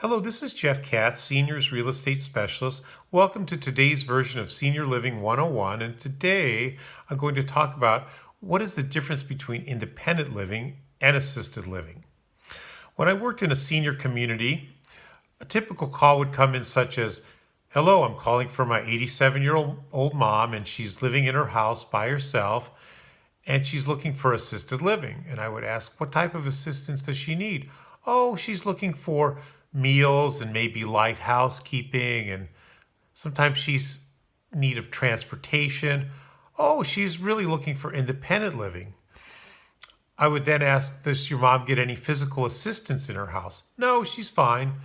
Hello, this is Katz, Seniors Real Estate Specialist. Welcome to today's version of Senior Living 101. And today I'm going to talk about what is the difference between independent living and assisted living. When I worked in a senior community, a typical call would come in such as, "Hello, I'm calling for my 87-year-old mom, and she's living in her house by herself, and she's looking for assisted living." And I would ask, "What type of assistance does she need?" "Oh, she's looking for meals and maybe light housekeeping, and sometimes she's in need of transportation." "Oh, she's really looking for independent living." I would then ask, "Does your mom get any physical assistance in her house?" "No, she's fine."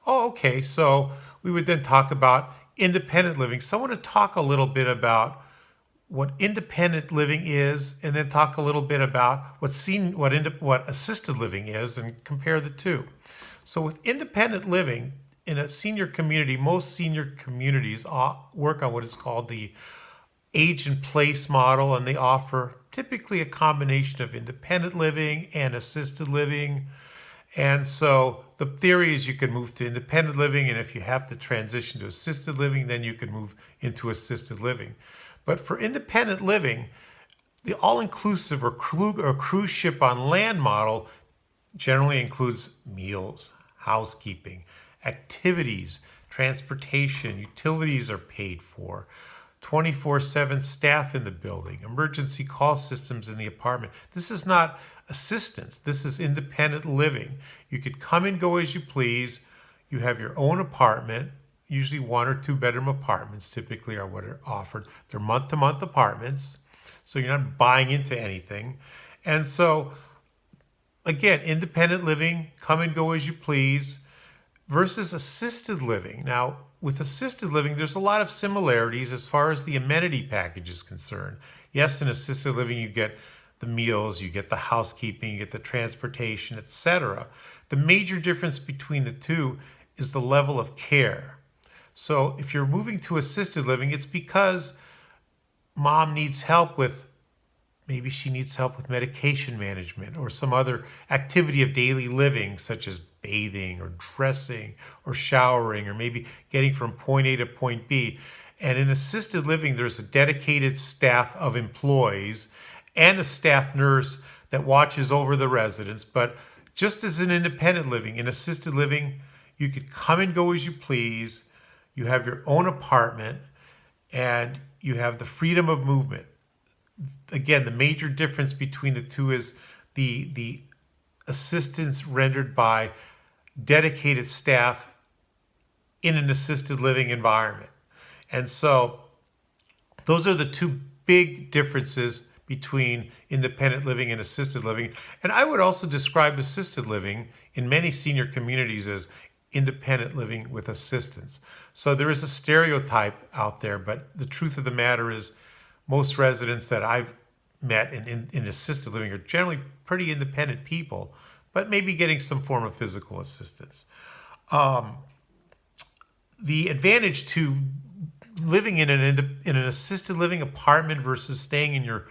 "Oh, okay." So we would then talk about independent living. So I want to talk a little bit about what independent living is, and then talk a little bit about what assisted living is, and compare the two. So with independent living in a senior community, most senior communities work on what is called the age and place model, and they offer typically a combination of independent living and assisted living. And so the theory is you can move to independent living, and if you have to transition to assisted living, then you can move into assisted living. But for independent living, the all-inclusive or cruise ship on land model generally includes meals, housekeeping, activities, transportation, utilities are paid for, 24/7 staff in the building, emergency call systems in the apartment. This is not assistance. This is independent living. You could come and go as you please. You have your own apartment. Usually 1 or 2 bedroom apartments typically are what are offered. They're month-to-month apartments, so you're not buying into anything. And so, again, independent living, come and go as you please, versus assisted living. Now, with assisted living, there's a lot of similarities as far as the amenity package is concerned. Yes, in assisted living, you get the meals, you get the housekeeping, you get the transportation, etc. The major difference between the two is the level of care. So if you're moving to assisted living, it's because mom needs help with, maybe she needs help with medication management or some other activity of daily living, such as bathing or dressing or showering, or maybe getting from point A to point B. And in assisted living, there's a dedicated staff of employees and a staff nurse that watches over the residents. But just as in independent living, in assisted living, you could come and go as you please. You have your own apartment, and you have the freedom of movement. Again, the major difference between the two is the assistance rendered by dedicated staff in an assisted living environment. And so those are the two big differences between independent living and assisted living. And I would also describe assisted living in many senior communities as independent living with assistance. So there is a stereotype out there, but the truth of the matter is most residents that I've met in assisted living are generally pretty independent people, but maybe getting some form of physical assistance. The advantage to living in an assisted living apartment versus staying in your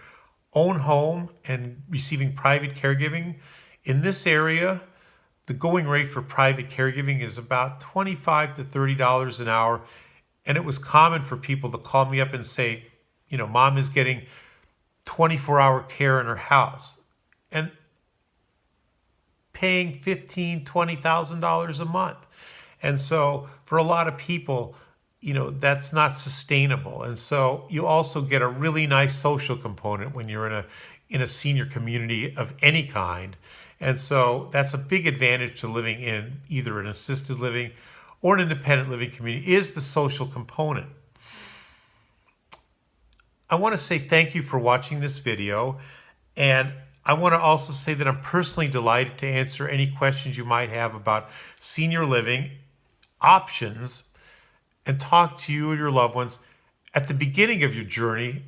own home and receiving private caregiving, in this area, the going rate for private caregiving is about $25 to $30 an hour. And it was common for people to call me up and say, mom is getting 24-hour care in her house and paying $15,000, $20,000 a month. And so for a lot of people, that's not sustainable. And so you also get a really nice social component when you're in a senior community of any kind. And so that's a big advantage to living in either an assisted living or an independent living community, is the social component. I want to say thank you for watching this video. And I want to also say that I'm personally delighted to answer any questions you might have about senior living options and talk to you or your loved ones at the beginning of your journey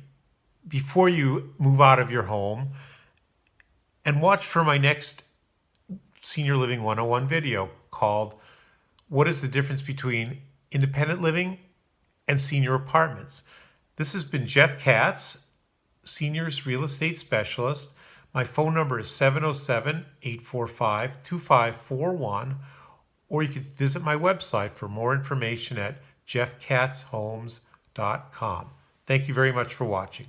before you move out of your home. And watch for my next Senior Living 101 video called "What is the difference between independent living and senior apartments?" This has been Katz, Seniors Real Estate Specialist. My phone number is 707-845-2541, or you can visit my website for more information at jeffkatzhomes.com. Thank you very much for watching.